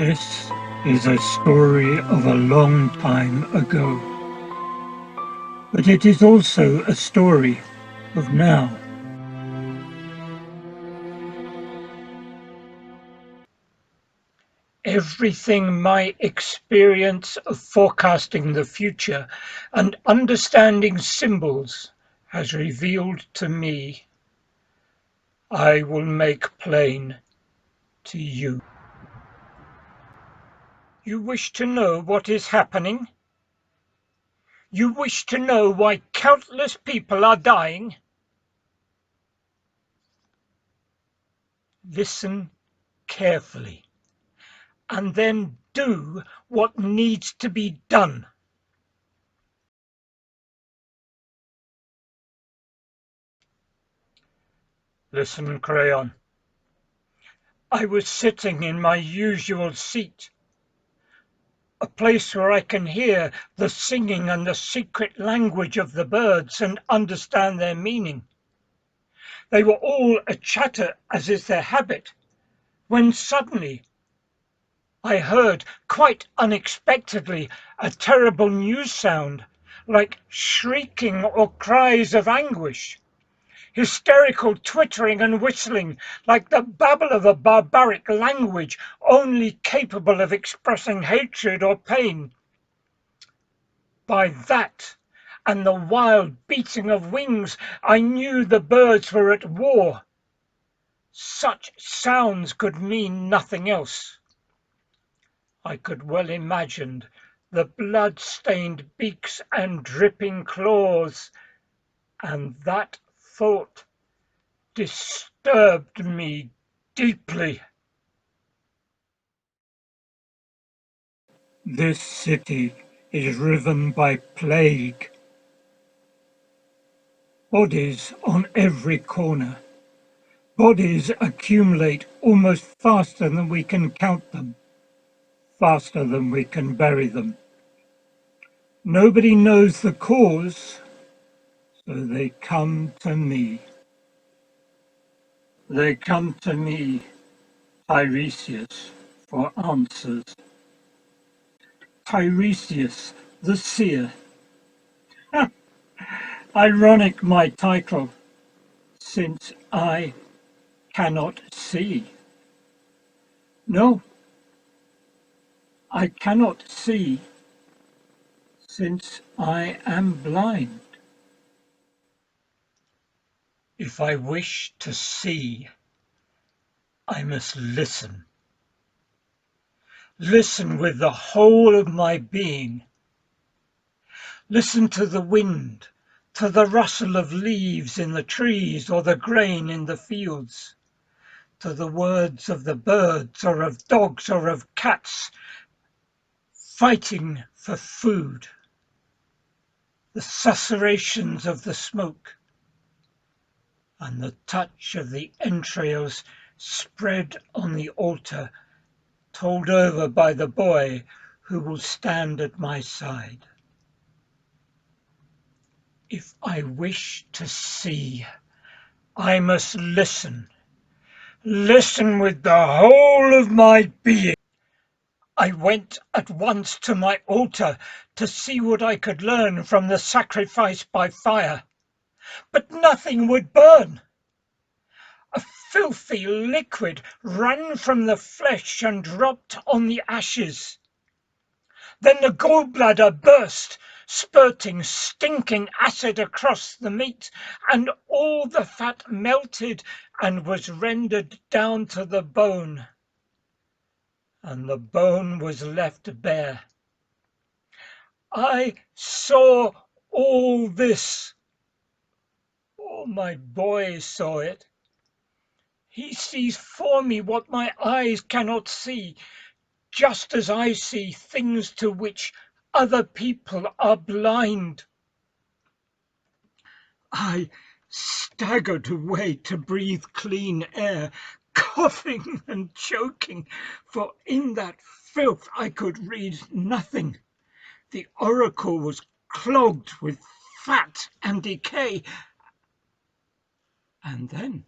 This is a story of a long time ago, but it is also a story of now. Everything my experience of forecasting the future and understanding symbols has revealed to me, I will make plain to you. You wish to know what is happening? You wish to know why countless people are dying? Listen carefully, and then do what needs to be done. Listen, Crayon. I was sitting in my usual seat, a place where I can hear the singing and the secret language of the birds and understand their meaning. They were all a chatter, as is their habit, when suddenly I heard, quite unexpectedly, a terrible new sound, like shrieking or cries of anguish. Hysterical twittering and whistling, like the babble of a barbaric language only capable of expressing hatred or pain. By that, and the wild beating of wings, I knew the birds were at war. Such sounds could mean nothing else. I could well imagine the blood-stained beaks and dripping claws, and that thought disturbed me deeply. This city is riven by plague. Bodies on every corner. Bodies accumulate almost faster than we can count them, faster than we can bury them. Nobody knows the cause, so they come to me. They come to me, Tiresias, for answers. Tiresias, the Seer. Ironic my title, since I cannot see. No, I cannot see, since I am blind. If I wish to see, I must listen. Listen with the whole of my being. Listen to the wind, to the rustle of leaves in the trees or the grain in the fields, to the words of the birds or of dogs or of cats fighting for food, the susurrations of the smoke, and the touch of the entrails spread on the altar, told over by the boy who will stand at my side. If I wish to see, I must listen. Listen with the whole of my being. I went at once to my altar to see what I could learn from the sacrifice by fire, but nothing would burn. A filthy liquid ran from the flesh and dropped on the ashes. Then the gallbladder burst, spurting stinking acid across the meat, and all the fat melted and was rendered down to the bone, and the bone was left bare. I saw all this. Oh, my boy saw it. He sees for me what my eyes cannot see, just as I see things to which other people are blind. I staggered away to breathe clean air, coughing and choking, for in that filth I could read nothing. The oracle was clogged with fat and decay. And then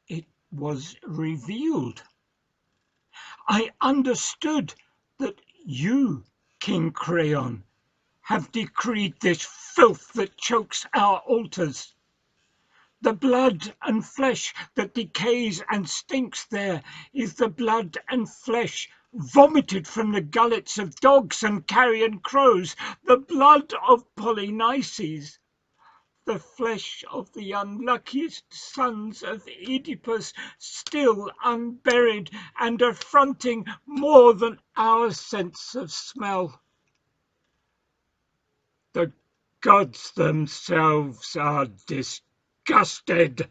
it was revealed. I understood that you, King Creon, have decreed this filth that chokes our altars. The blood and flesh that decays and stinks there is the blood and flesh vomited from the gullets of dogs and carrion crows, the blood of Polynices, the flesh of the unluckiest sons of Oedipus, still unburied and affronting more than our sense of smell. The gods themselves are disgusted.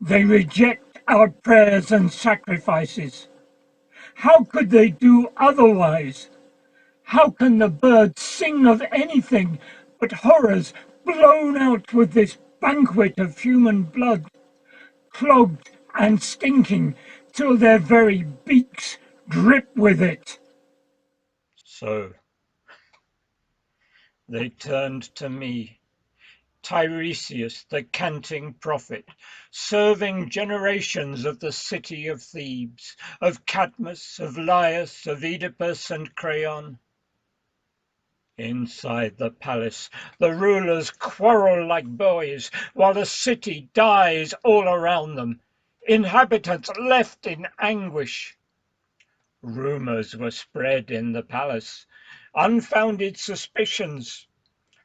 They reject our prayers and sacrifices. How could they do otherwise? How can the birds sing of anything but horrors blown out with this banquet of human blood, clogged and stinking till their very beaks drip with it? So they turned to me, Tiresias, the canting prophet, serving generations of the city of Thebes, of Cadmus, of Laius, of Oedipus and Creon. Inside the palace, the rulers quarrel like boys, while the city dies all around them, inhabitants left in anguish. Rumors were spread in the palace, unfounded suspicions,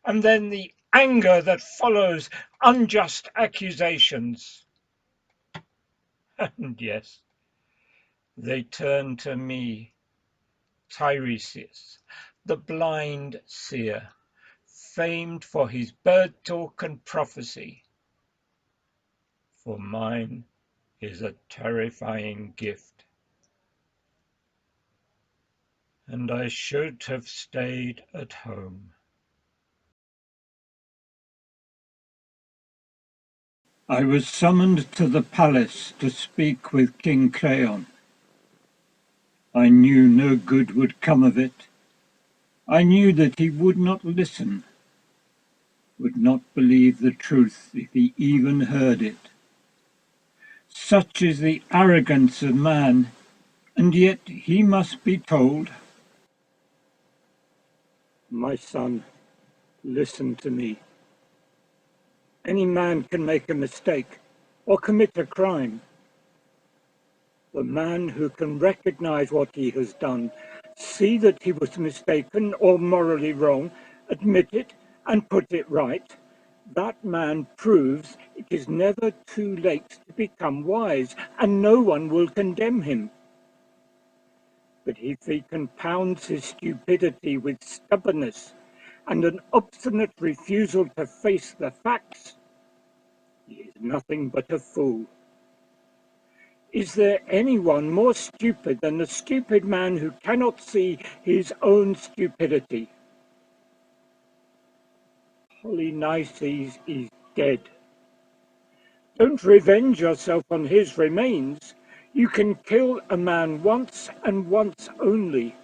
and then the anger that follows unjust accusations. And yes, they turn to me, Tiresias, the blind seer, famed for his bird talk and prophecy. For mine is a terrifying gift, and I should have stayed at home. I was summoned to the palace to speak with King Creon. I knew no good would come of it. I knew that he would not listen, would not believe the truth if he even heard it. Such is the arrogance of man, and yet he must be told. My son, listen to me. Any man can make a mistake or commit a crime. The man who can recognize what he has done, see that he was mistaken or morally wrong, admit it and put it right, that man proves it is never too late to become wise, and no one will condemn him. But if he compounds his stupidity with stubbornness and an obstinate refusal to face the facts, he is nothing but a fool. Is there anyone more stupid than the stupid man who cannot see his own stupidity? Polynices is dead. Don't revenge yourself on his remains. You can kill a man once and once only.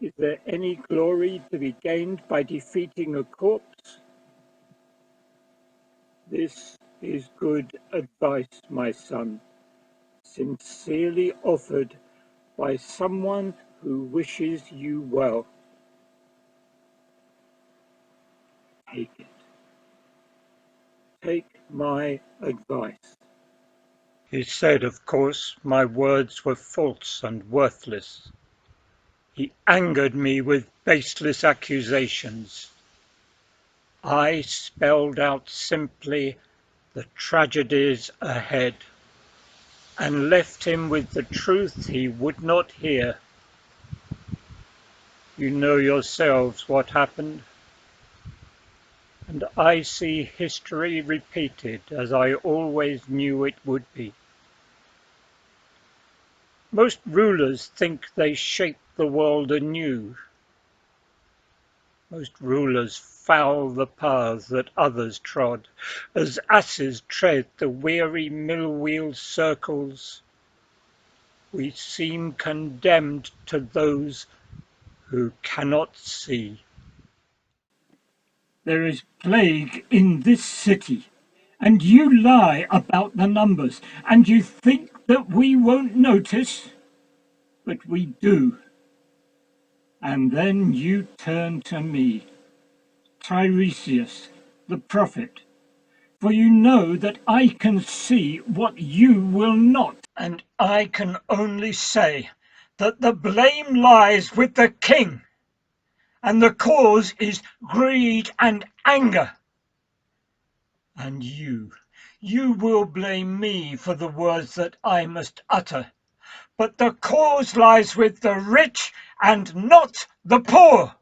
Is there any glory to be gained by defeating a corpse? This is good advice, my son, sincerely offered by someone who wishes you well. Take it. Take my advice. He said, of course, my words were false and worthless. He angered me with baseless accusations. I spelled out simply the tragedies ahead, and left him with the truth he would not hear. You know yourselves what happened, and I see history repeated as I always knew it would be. Most rulers think they shape the world anew. Most rulers foul the paths that others trod, as asses tread the weary mill-wheel circles. We seem condemned to those who cannot see. There is plague in this city, and you lie about the numbers, and you think that we won't notice, but we do. And then you turn to me, Tiresias, the prophet, for you know that I can see what you will not. And I can only say that the blame lies with the king, and the cause is greed and anger. And you will blame me for the words that I must utter, but the cause lies with the rich and not the poor.